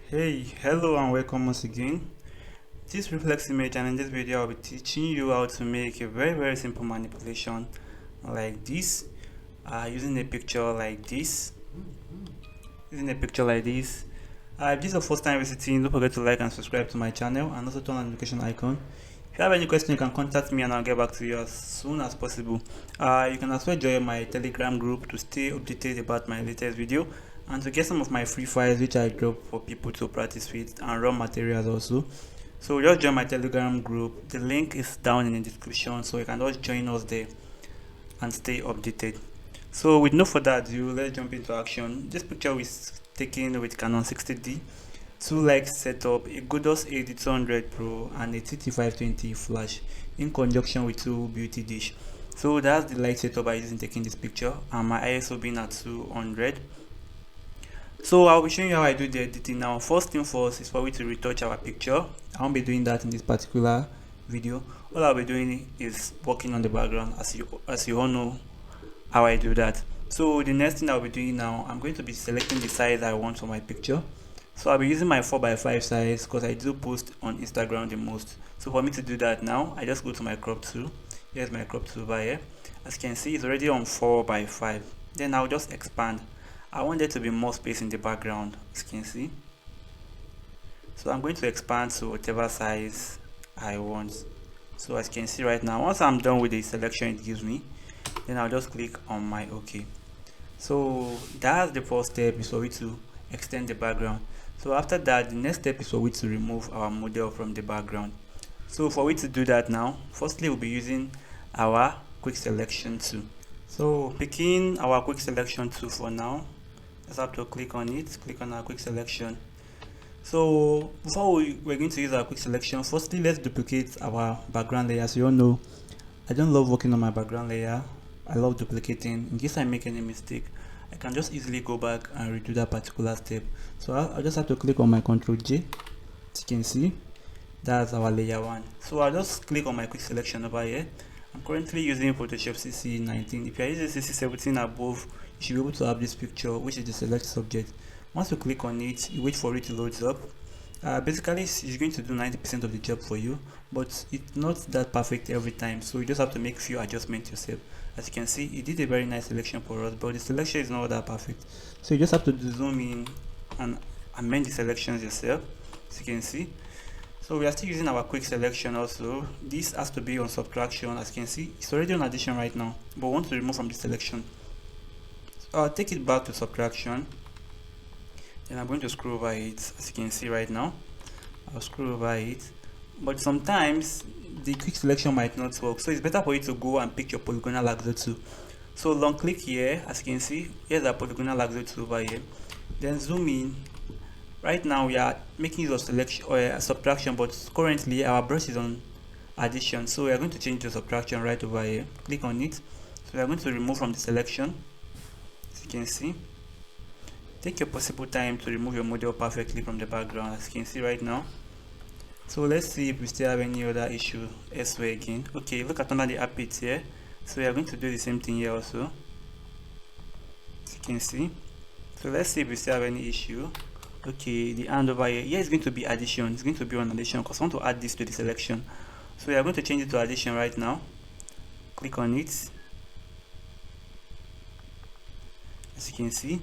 Hey, hello and welcome once again. This reflex image, and in this video I'll be teaching you how to make a very simple manipulation like this using a picture like this. If this is your first time visiting, don't forget to like and subscribe to my channel and also turn on the notification icon. If you have any question, you can contact me and I'll get back to you as soon as possible. You can as well join my Telegram group to stay updated about my latest video and to get some of my free files which I drop for people to practice with and raw materials also. So just join my Telegram group. The link is down in the description, so you can just join us there and stay updated. So with no further ado, let's jump into action. This picture is taken with Canon 60D, two light setup, a Godos AD200 Pro and a TT520 flash in conjunction with two beauty dish. So that's the light setup I use in taking this picture, and my ISO being at 200. So I'll be showing you how I do the editing now. First thing first is for me to retouch our picture. I won't be doing that in this particular video. All I'll be doing is working on the background, as you all know how I do that. So the next thing I'll be doing now, I'm going to be selecting the size I want for my picture. So I'll be using my 4x5 size because I do post on Instagram the most. So for me to do that now, I just go to my crop tool. Here's my crop tool by here. As you can see, it's already on 4x5. Then I'll just expand. I want there to be more space in the background, as you can see. So I'm going to expand to whatever size I want. So as you can see right now, once I'm done with the selection it gives me, then I'll just click on my OK. So that's the first step, is for we to extend the background. So after that, the next step is for we to remove our model from the background. So for we to do that now, firstly we'll be using our quick selection tool. So picking our quick selection tool for now, just have to click on it, click on our quick selection. So before we're going to use our quick selection, firstly let's duplicate our background layer. So you all know I don't love working on my background layer. I love duplicating. In case I make any mistake, I can just easily go back and redo that particular step. So I'll just have to click on my Ctrl J. As you can see, that's our layer 1. So I'll just click on my quick selection over here. I'm currently using Photoshop CC19. If you are using CC17 above, you should be able to have this picture, which is the select subject. Once you click on it, you wait for it to load up. Basically it's going to do 90% of the job for you, but it's not that perfect every time, so you just have to make few adjustments yourself. As you can see, it did a very nice selection for us, but the selection is not that perfect, so you just have to zoom in and amend the selections yourself, as you can see. So we are still using our quick selection also. This has to be on subtraction. As you can see, it's already on addition right now, but we want to remove from the selection. So I'll take it back to subtraction. Then I'm going to scroll over it. As you can see right now, I'll scroll over it, but sometimes the quick selection might not work, so it's better for you to go and pick your polygonal lasso tool. So long click here. As you can see, here's our polygonal lasso tool over here. Then zoom in. Right now we are making use of selection or subtraction, but currently our brush is on addition, so we are going to change to subtraction right over here. Click on it. So we are going to remove from the selection. As you can see, take your possible time to remove your model perfectly from the background, as you can see right now. So let's see if we still have any other issue elsewhere again. Okay, look at under the armpits here. So we are going to do the same thing here also, as you can see. So let's see if we still have any issue. Okay, the hand over here is going to be addition. It's going to be on addition because I want to add this to the selection. So we are going to change it to addition right now. Click on it, as you can see.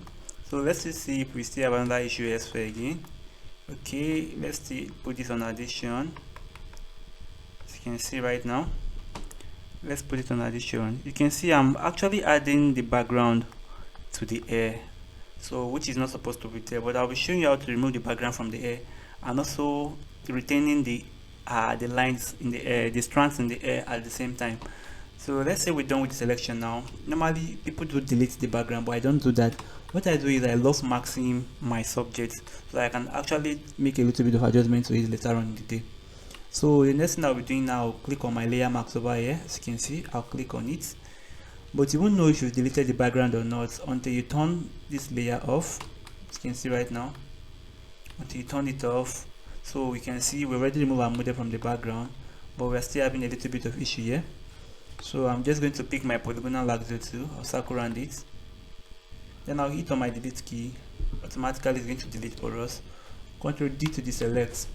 So let's just see if we still have another issue elsewhere again. Okay, let's see, put this on addition. As you can see right now, let's put it on addition. You can see I'm actually adding the background to the air, so which is not supposed to be there, but I'll be showing you how to remove the background from the air and also retaining the lines in the air, the strands in the air at the same time. So let's say we're done with the selection now. Normally people do delete the background, but I don't do that. What I do is I love maxing my subject so I can actually make a little bit of adjustment to it later on in the day. So the next thing I'll be doing now, I'll click on my layer marks over here. As you can see, I'll click on it, but you won't know if you've deleted the background or not until you turn this layer off. As you can see right now, until you turn it off. So we can see we already removed our model from the background, but we're still having a little bit of issue here. So I'm just going to pick my polygonal lasso tool. I'll circle around it, then I'll hit on my delete key. Automatically it's going to delete for us. Ctrl D to deselect.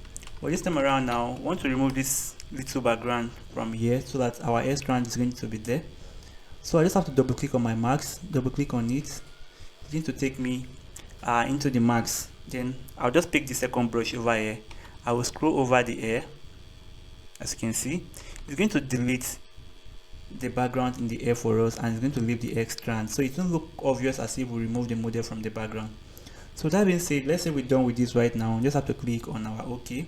But this time around now, I want to remove this little background from here so that our hair strand is going to be there. So I just have to double click on my marks, double click on it. It's going to take me into the marks. Then I'll just pick the second brush over here. I will scroll over the hair. As you can see, it's going to delete the background in the hair for us, and it's going to leave the hair strand, so it won't look obvious as if we remove the model from the background. So that being said, let's say we're done with this right now. We just have to click on our OK,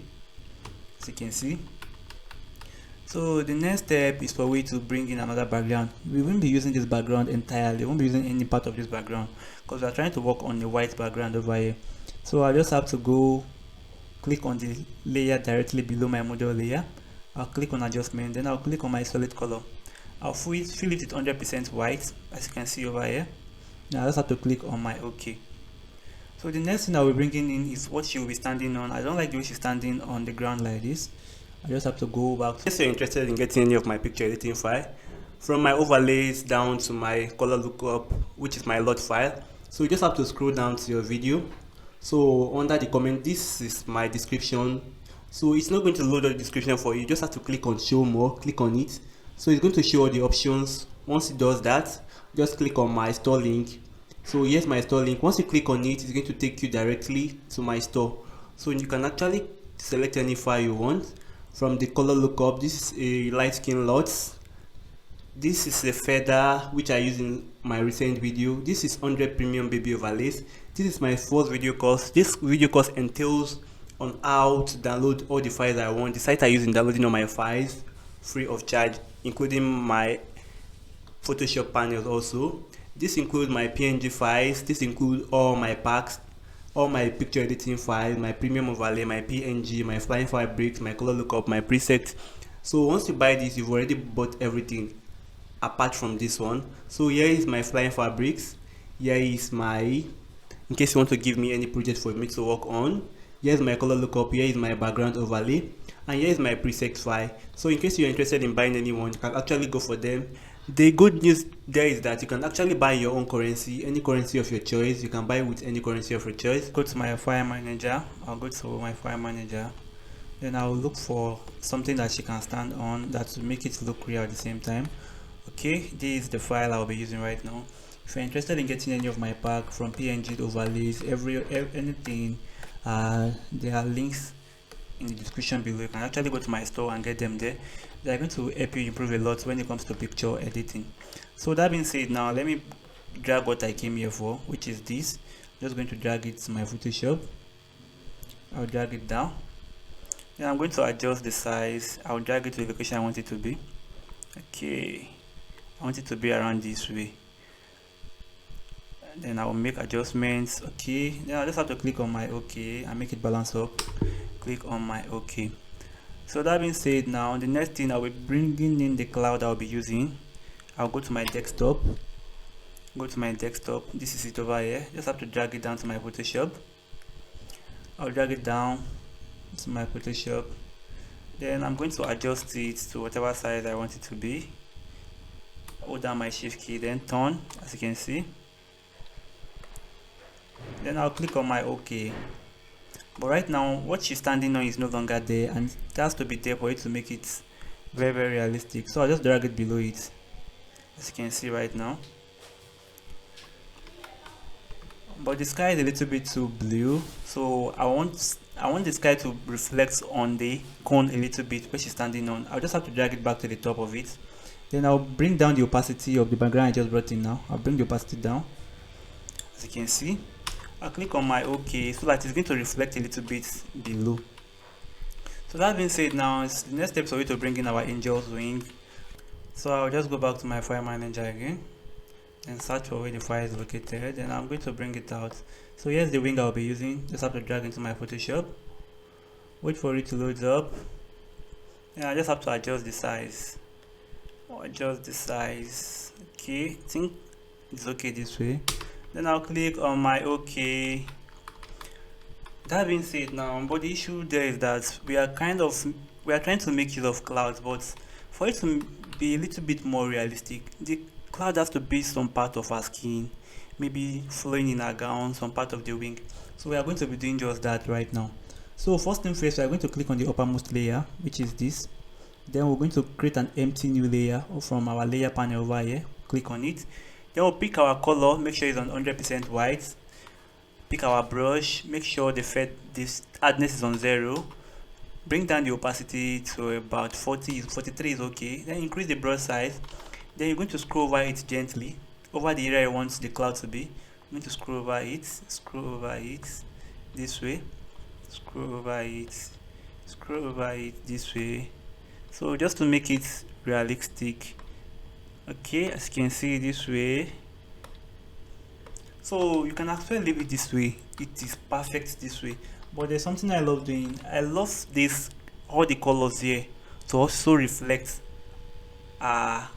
as you can see. So the next step is for we to bring in another background. We won't be using this background entirely. We won't be using any part of this background because we are trying to work on the white background over here. So I just have to go click on the layer directly below my model layer. I'll click on adjustment, then I'll click on my solid color. I'll fill it with 100% white, as you can see over here. Now I just have to click on my OK. So the next thing I will be bringing in is what she will be standing on. I don't like the way she's standing on the ground like this. I just have to go back. If you're interested in getting any of my picture editing file, from my overlays down to my color lookup, which is my LUT file. So you just have to scroll down to your video. So under the comment, this is my description. So it's not going to load the description for you. You just have to click on show more, click on it. So it's going to show all the options. Once it does that, just click on my store link. So here's my store link. Once you click on it, it's going to take you directly to my store. So you can actually select any file you want. From the color lookup, this is a light skin LUTs. This is a feather which I use in my recent video. This is 100 premium baby overlays. This is my first video course. This video course entails on how to download all the files I want. The site I use in downloading all my files free of charge, including my Photoshop panels also. This includes my PNG files. This includes all my packs, all my picture editing files, my premium overlay, my PNG, my flying fabrics, my color lookup, my presets. So once you buy this, you've already bought everything apart from this one. So here is my flying fabrics. Here is my, in case you want to give me any project for me to work on. Here's my color lookup. Here is my background overlay, and here is my presets file. So in case you're interested in buying any one, you can actually go for them. The good news there is that you can actually buy your own currency, any currency of your choice. You can buy with any currency of your choice. Go to my file manager. I'll go to my file manager. Then I'll look for something that she can stand on that will make it look real at the same time. Okay, this is the file I'll be using right now. If you're interested in getting any of my pack, from PNG to overlays, anything, there are links in the description below. You can actually go to my store and get them there. They are going to help you improve a lot when it comes to picture editing. So that being said, now let me drag what I came here for, which is this. I'm just going to drag it to my Photoshop. I'll drag it down. Then I'm going to adjust the size. I'll drag it to the location I want it to be. Okay, I want it to be around this way. Then I will make adjustments. Okay, then I just have to click on my OK and make it balance up. Click on my OK. So that being said, now the next thing, I will be bringing in the cloud I'll be using. I'll go to my desktop. Go to my desktop. This is it over here. Just have to drag it down to my Photoshop. I'll drag it down to my Photoshop. Then I'm going to adjust it to whatever size I want it to be. Hold down my shift key, then turn, as you can see. Then I'll click on my OK. But right now, what she's standing on is no longer there, and it has to be there for it to make it very, very realistic. So I'll just drag it below it, as you can see right now. But the sky is a little bit too blue, so I want the sky to reflect on the cone a little bit where she's standing on. I'll just have to drag it back to the top of it. Then I'll bring down the opacity of the background I just brought in now. I'll bring the opacity down, as you can see. I'll click on my OK so that it's going to reflect a little bit below. So that being said, now it's the next step for you to bring in our angel's wing. So I'll just go back to my file manager again and search for where the file is located, and I'm going to bring it out. So here's the wing I'll be using. Just have to drag into my Photoshop, wait for it to load up, and I just have to adjust the size. Okay, I think it's okay this way. Then I'll click on my OK. That being said, now, but the issue there is that we are trying to make use of clouds, but for it to be a little bit more realistic, the cloud has to be some part of our skin, maybe flowing in our gown, some part of the wing. So we are going to be doing just that right now. So first thing first, we are going to click on the uppermost layer, which is this. Then we're going to create an empty new layer from our layer panel over here. Click on it. Then we'll pick our color, make sure it's on 100% white. Pick our brush, make sure this hardness is on 0. Bring down the opacity to about 40, 43 is okay. Then increase the brush size. Then you're going to scroll over it gently, over the area you want the cloud to be. I'm going to scroll over it this way, scroll over it this way. So just to make it realistic, okay, as you can see this way. So you can actually leave it this way, it is perfect this way. But there's something I love doing. I love this, all the colors here to also reflect on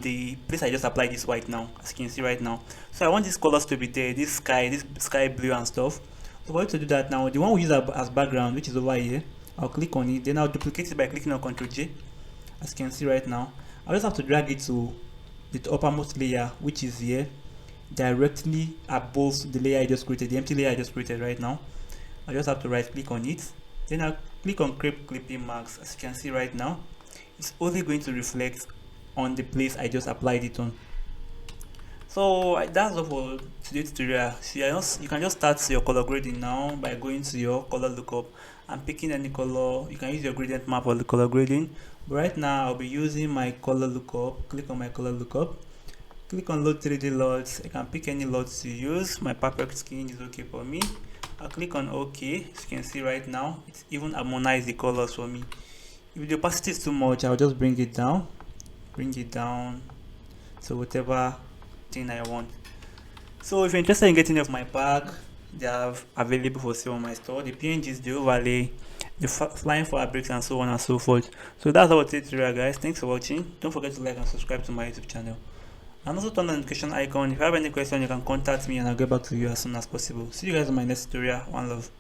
the place I just applied this white now, as you can see right now. So I want these colors to be there, this sky blue and stuff. So for you to do that now, the one we use as background, which is over here, I'll click on it, then I'll duplicate it by clicking on Ctrl J. As you can see right now, I just have to drag it to the uppermost layer, which is here, directly above the layer I just created, the empty layer I just created right now. I just have to right click on it, then I'll click on create clipping marks. As you can see right now, it's only going to reflect on the place I just applied it on. So that's all for today's tutorial. So you can just start your color grading now by going to your color lookup and picking any color. You can use your gradient map for the color grading, but right now I'll be using my color lookup. Click on my color lookup, click on load 3D LUTs. I can pick any LUTs to use. My perfect skin is okay for me. I'll click on OK. As you can see right now, it's even harmonized the colors for me. If the opacity is too much, I'll just bring it down to whatever thing I want. So if you're interested in getting off my pack, they are available for sale on my store. The PNGs, the overlay, the flying fabrics, and so on and so forth. So that's our tutorial, guys. Thanks for watching. Don't forget to like and subscribe to my YouTube channel, and also turn on the notification icon. If you have any question, you can contact me and I'll get back to you as soon as possible. See you guys in my next tutorial. One love.